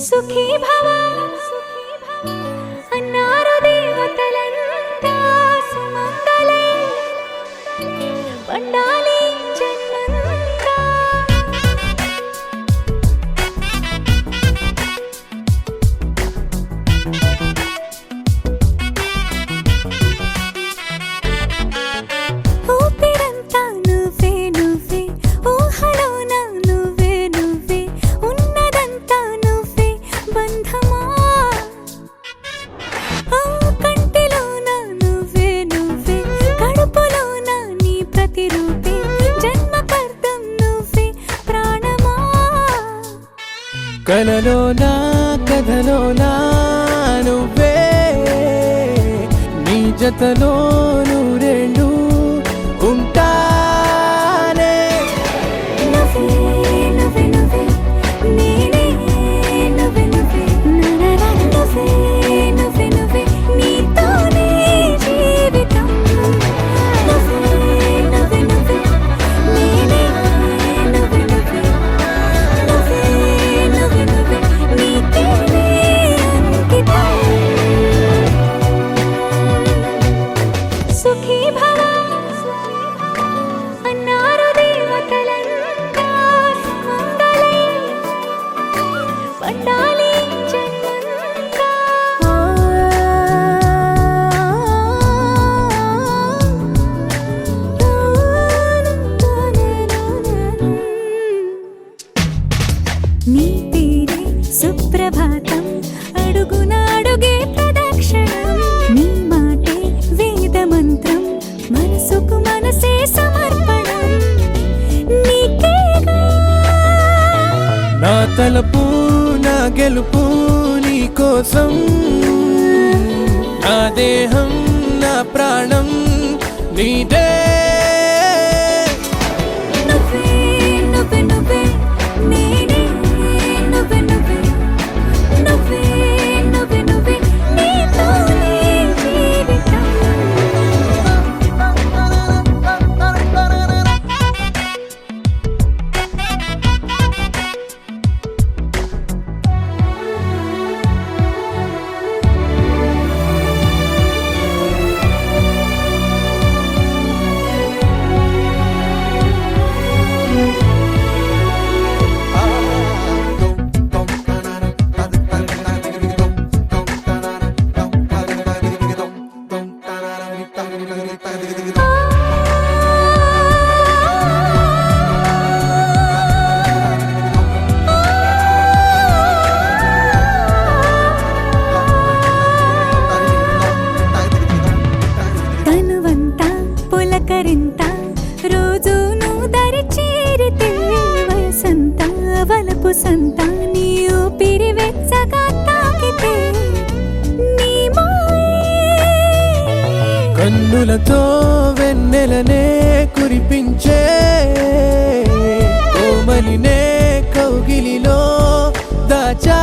సుఖీ భవ అన్నారు దేవతలంతా సుమంగళే పండాలి జన్మంతా. ఊపిరంతా నువ్వే నువ్వే ఊహలోన నువ్వే నువ్వే ఉన్నదంతా నువ్వే బంధమా. కంటిలోన నువ్వే నువ్వే కడుపులోన నీ ప్రతిరూపే జన్మకర్తం నువ్వే ప్రాణమా. కలలోనా కథలోనా నువ్వే నీ జతలో నూరేళ్ళు ఉంటానే. నువ్వే నువ్వే నువ్వే నేనే నువ్వే నువ్వే నువ్వే నువ్వే నువ్వే నీతోనే జీవితం. నువ్వే నువ్వే నువ్వే నేనే నువ్వే నువ్వే నువ్వే నువ్వే నువ్వే నీతోనే అంకితం. సుఖీ భవ అన్నారు దేవతలంతా సుమంగళే పండాలి జన్మంతా. నీ పేరే సుప్రభాతం అడుగున అడుగే ప్రదక్షిణం. నీ మాటే వేదమంత్రం మనసుకు మనసే సమర్పణం. నీకేగా నా తలపు నా గెలుపు నీ కోసం, నా దేహం నా ప్రాణం నీదే. నువ్వే నువ్వే నువ్వే నేనే నువ్వే నువ్వే నువ్వే నువ్వే నువ్వే నీతోనే జీవితం. తనువంతా పులకరింత రోజు నువ్వు దరి చేరితే వయసంతా వలపు సంత నీ ఊపిరి వెచ్చగా తాకితే నీ మాయే కన్నులతో వెన్నెలనే కురిపించే కోమలినే కౌగిలిలో దాచా.